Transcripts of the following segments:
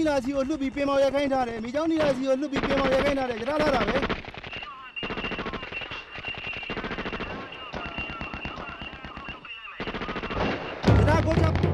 နာစီကိုလွတ်ပြီးပင်မောင်ရခိုင်းထားတယ်မိချောင်းနီနာစီကိုလွတ်ပြီးပင်မောင်ရခိုင်းထားတယ်ကြထားတာပဲကြထားကိုချ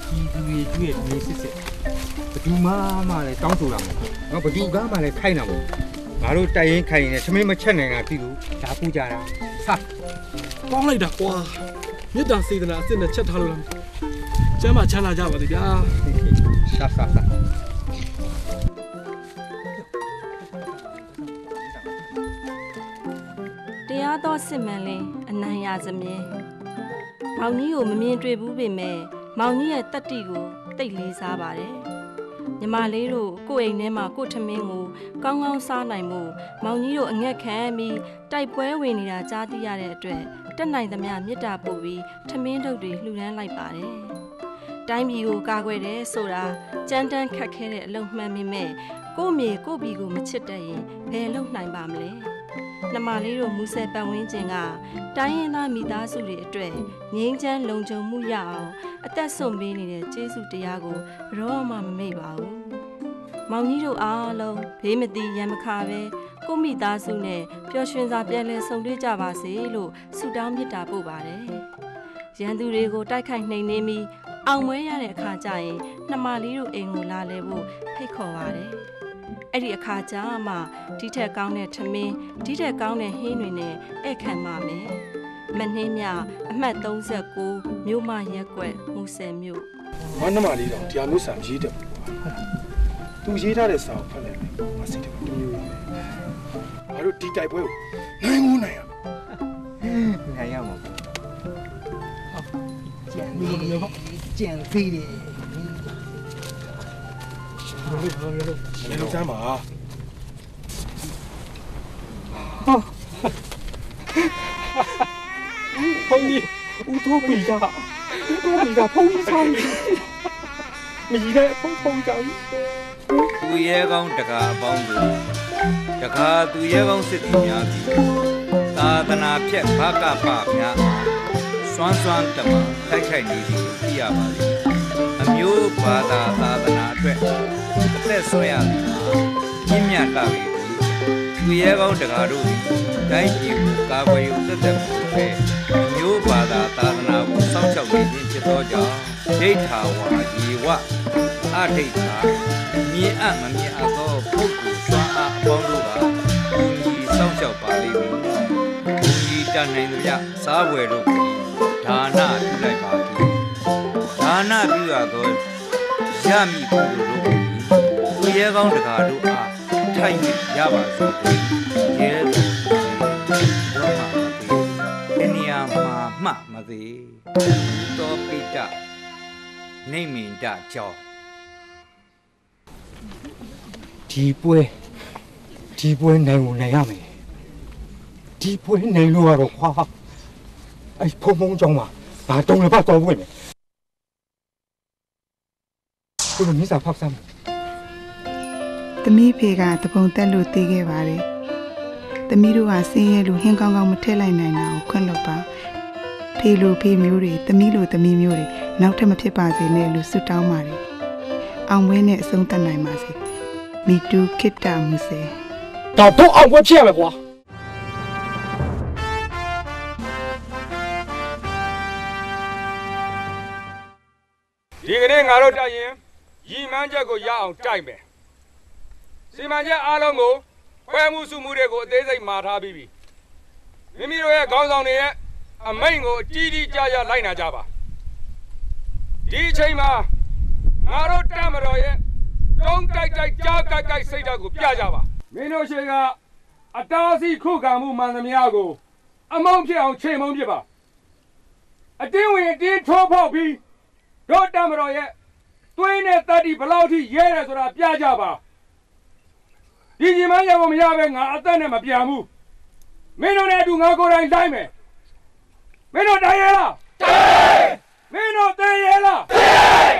ပြည်သူတွေကျွေးနေစစ်စစ်ဘယ်သူမှလည်းတောင်းဆိုတာမဟုတ်ငါဘယ်သူကမှလည်းခိုင်းတာမဟုတ်ငါတို့တိုင်ရင်ခိုင်းရင်သမင်းမချက်နိုင်တာပြီလို့ဒါပူကြတာစကောင်းလိုက်တာကွာမေတ္တာစေတနာအစ်နဲ့ချက်ထားလို့လားကျမ်းမှာချမ်းသာကြပါစေဗျာရှာတရားတော်စစ်မှန်လင်းအနိုင်ရစမြဲမောင်ကြီးကိုမမြင်တွေ့ဘူးပေမဲ့မောင်ကြီးရဲ့တတ္တိကိုတိတ်လေးစားပါတယ်ညီမလေးတို့ကိုယ့်အိမ်ထဲမှာကိုယ့်ထမင်းကိုကောင်းကောင်းစားနိုင်မှုမောင်ကြီးတို့အငက်ခံပြီးတိုက်ပွဲဝင်နေတာကြားသိရတဲ့အတွက်တက်နိုင်သမျှမေတ္တာပို့ပြီးထမင်းထုတ်တွေလှူဒန်းလိုက်ပါတယ်တိုင်းပြည်ကိုကာကွယ်တယ်ဆိုတာကြမ်းတမ်းခက်ခဲတဲ့အလုပ်မှန်ပေမဲ့ကို့မြေကို့ပြည်ကိုမချစ်တတ်ရင်ဘယ်လုပ်နိုင်ပါမလဲနှမလေးတို့မူဆယ်ပတ်ဝန်းကျင်ကတိုင်းရင်းသားမိသားစုတွေအတွက်ငြိမ်းချမ်းလုံခြုံမှုရအောင်အသက်ဆုံးပေးနေတဲ့ကျေးဇူးတရားကိုဘယ်တော့မှမမေ့ပါဘူး။မောင်ကြီးတို့အားလုံးဘေးမသိရန်မခါပဲကိုမိသားစုနဲ့ပျော်ရွှင်စွာပြန်လည်ဆုံတွေ့ကြပါစေလို့ဆုတောင်းမေတ္တာပို့ပါတယ်။ရန်သူတွေကိုတိုက်ခိုက်နှိမ်နင်းပြီးအောင်ပွဲရတဲ့အခါကျရင်နှမလေးတို့အိမ်ကိုလာလဲဖို့ဖိတ်ခေါ်ပါတယ်။အဲ့ဒီအခါကျမှဒီထက်ကောင်းတဲ့ထမင်းဒီထက်ကောင်းတဲ့ဟင်းတွေနဲ့ဧည့်ခံပါမယ်မနှင်းမြအမှတ်39မြို့မရက်ကွက်မူဆယ်မြို့မနှမလေးတော့တရားမျိုးစာရေးတယ်သူရေးထားတဲ့စာကိုဖတ်လိုက်မယ်မစိတ်တယ်တမျိုးပါငါတို့ဒီတိုက်ပွဲကိုနိုင်မှုနိုင်ရနိုင်ရမှာကြံသေးတယ်မင်းတို့စမ်းပါဘုန်းကြီးဦးထိုးပြီကဘုန်းကြီးဆောင်မကြီးတဲ့ဖုန်းကြောင်သူရဲကောင်းတကာအပေါင်းတို့တကာသူရဲကောင်းစစ်သည်များသည်သာသနာဖြက်ဘာကပများစွမ်းစွမ်းတမတိုက်ခိုက်နေသည်ကိုသိရပါလိမ့်အမျိုးဘာသာသာသနာအတွက်အသက်ဆွဲရသည်မှာပြင်းမြတ်လာပြီသူရဲကောင်းတကာတို့သည်တိုင်းပြည်ကိုကာကွယ်ရုံသက်သက်မဟုတ်ဘဲအမျိုးဘာသာသာသနာကိုစောင့်ရှောက်နေခြင်းဖြစ်သောကြောင့်ဒိဋ္ဌာဝါယေဝအဋိဋ္ဌာမြင်အပ်မမြင်အပ်သောပုဂ္ဂိုလ်စွမ်းအားအပေါင်းတို့ကဘုံကြီးစောင့်ရှောက်ပါလိမ့်မည်ဘုံကြီးတန်နိုင်သမျှစားဝယ်တို့ကိုဒါနပြုလိုက်ပါသည်ဒါနပြုရသောရမည်ပုဂ္ဂိုလ်တို့ကိုသူရဲကောင်းတကာတို့အားထိုက်၍ရပါစေရဲတော်အနိယာမှာမှမသေးသောပိတနေမင်တကြောင့်ဒီပွဲနိုင်ကိုနိုင်ရမယ်ဒီပွဲနိုင်လို့ကတော့ခွာအဲ့ဖုံကြောင်းမှာဘာတုံးလည်းပါတော်ဝင်မယ်ကိုလိုမြစ်စာဖောက်စမ်းသမီးဖေကတပုံတက်လို့တေးခဲ့ပါတယ်သမီးတို့ကစင်းရဲလို့ဟင်းကောင်းကောင်းမထည့်လိုက်နိုင်တာကိုခွင့်လွှတ်ပါဖေလိုဖေမျိုးတွေသမီးလိုသမီးမျိုးတွေနောက်ထပ်မဖြစ်ပါစေနဲ့လို့ဆုတောင်းပါတယ်အောင်ပွဲနဲ့အဆုံးသတ်နိုင်ပါစေမီတူခိတ္တမူဆယ်တော့အောင်ပွဲဖြစ်ရမယ်ကွာဒီကနေ့ငါတို့တိုက်ရင်ရည်မှန်းချက်ကိုရအောင်တိုက်မယ်စီမံချက်အားလုံးကိုဖွဲ့မှုစုမှုတွေကိုအသေးစိတ်မှာထားပြီးပြီမိမိတို့ရဲ့ခေါင်းဆောင်တွေရဲ့အမိန့်ကိုအကြီးကြီးကြားလိုက်နာကြပါဒီအချိန်မှာငါတို့တပ်မတော်ရဲ့တုံးတိုက်ကြားကိုက်စိတ်ဓာတ်ကိုပြကြပါမင်းတို့ရှိကအတားအဆီးခုခံမှုမှန်သမျှကိုအမုန်းဖြစ်အောင်ချိန်မုန်းဖြစ်ပါအတင်းဝင်အတင်းထိုးဖောက်ပြီးတို့တပ်မတော်ရဲ့သွေးနဲ့တတ်တီဘလောက်ထိရဲတယ်ဆိုတာပြကြပါဒီညီမရဖို့မရပဲငါအသက်နဲ့မပြန်ဘူးမင်းတို့နဲ့အတူငါကိုယ်တိုင်တိုင်းမယ်မင်းတို့တိုင်းရလားတိုင်းမင်းတို့တိုင်းရလားတိုင်း